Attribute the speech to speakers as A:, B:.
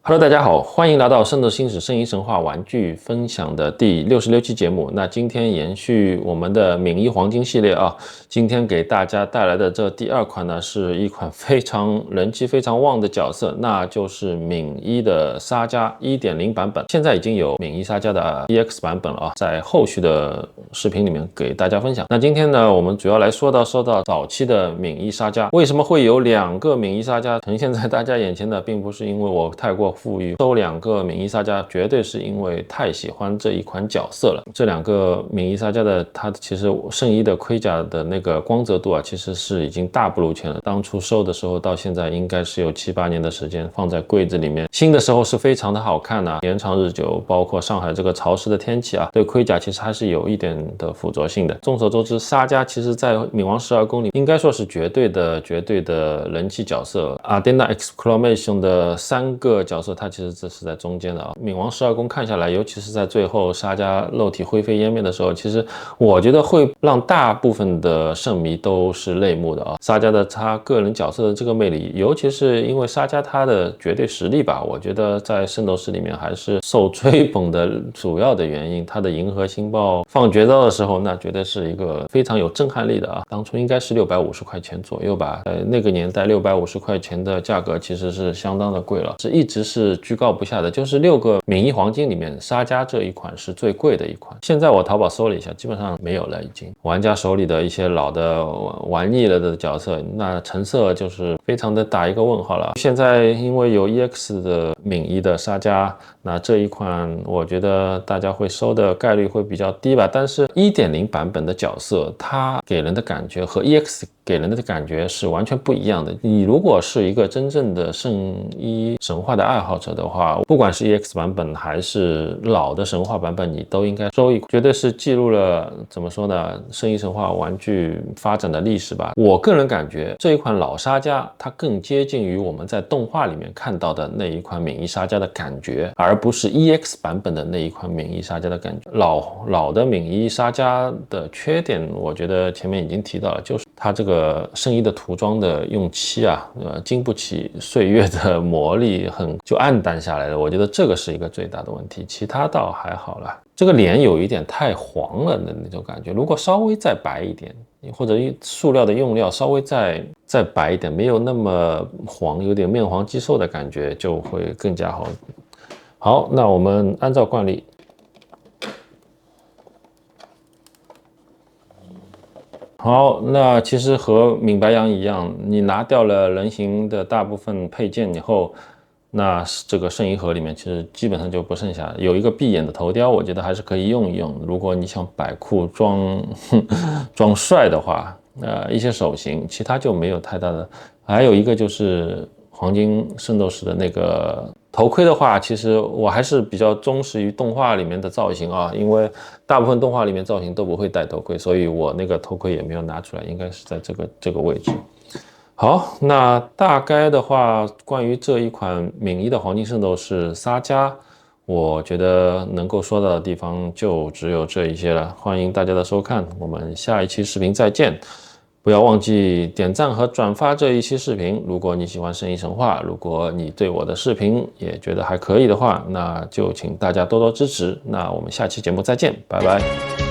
A: Hello，大家好，欢迎来到《圣斗星矢圣衣神话》玩具分享的第66期节目。那今天延续我们的敏一黄金系列啊，今天给大家带来的这第二款呢，是一款人气非常旺的角色，那就是敏一的沙加 1.0 版本。现在已经有敏一沙加的 EX 版本了啊，在后续的视频里面给大家分享。那今天呢，我们主要来说到早期的敏一沙加，为什么会有2个敏一沙加呈现在大家眼前呢？并不是因为我太过富裕，收2个敏一沙加绝对是因为太喜欢这一款角色了。这2个敏一沙加的它其实圣衣的盔甲的那个光泽度啊，其实是已经大不如前了。当初收的时候到现在应该是有7、8年的时间，放在柜子里面。新的时候是非常的好看啊，延长日久，包括上海这个潮湿的天气啊，对盔甲其实还是有一点的附着性的。众所周知，沙加其实在冥王12宫里应该说是绝对的人气角色。Athena Exclamation 的3个角色，它其实这是在中间的啊。冥王12宫看下来，尤其是在最后沙加肉体灰飞烟灭的时候，其实我觉得会让大部分的圣迷都是泪目的啊。沙加的他个人角色的这个魅力，尤其是因为沙加他的绝对实力吧，我觉得在圣斗士里面还是受追捧的主要的原因。他的银河星爆放绝招的时候，那绝对是一个非常有震撼力的啊。当初应该是650块钱左右吧，那个年代650块钱的价格其实是相当的贵了，一直是居高不下的。就是6个敏一黄金里面，沙加这一款是最贵的一款。现在我淘宝搜了一下，基本上没有了，已经玩家手里的一些老的玩腻了的角色，那成色就是非常的打一个问号了。现在因为有 EX 的敏一的沙加，那这一款我觉得大家会收的概率会比较低吧。但是 1.0 版本的角色，它给人的感觉和 EX 给人的感觉是完全不一样的。你如果是一个真正的圣衣神话的爱好者的话，不管是 EX 版本还是老的神话版本，你都应该收一款，绝对是记录了怎么说呢，圣衣神话玩具发展的历史吧。我个人感觉这一款老沙加它更接近于我们在动画里面看到的那一款敏一沙加的感觉，而不是 EX 版本的那一款敏一沙加的感觉。老的敏一沙加的缺点，我觉得前面已经提到了，就是它这个圣衣的涂装的用漆啊，经不起岁月的磨砺，就暗淡下来了。我觉得这个是一个最大的问题，其他倒还好了。这个脸有一点太黄了的那种感觉，如果稍微再白一点，或者塑料的用料稍微再白一点，没有那么黄，有点面黄肌瘦的感觉，就会更加好。好，那我们按照惯例，好，那其实和敏白羊一样，你拿掉了人形的大部分配件以后，那这个圣衣盒里面其实基本上就不剩下。有一个闭眼的头雕，我觉得还是可以用一用。如果你想摆酷装帅的话，一些手型，其他就没有太大的。还有一个就是黄金圣斗士的那个头盔的话，其实我还是比较忠实于动画里面的造型啊，因为大部分动画里面造型都不会戴头盔，所以我那个头盔也没有拿出来，应该是在这个位置。好，那大概的话，关于这一款敏一的黄金圣斗士沙加，我觉得能够说到的地方就只有这一些了。欢迎大家的收看，我们下一期视频再见。不要忘记点赞和转发这一期视频。如果你喜欢圣衣神话，如果你对我的视频也觉得还可以的话，那就请大家多多支持。那我们下期节目再见，拜拜。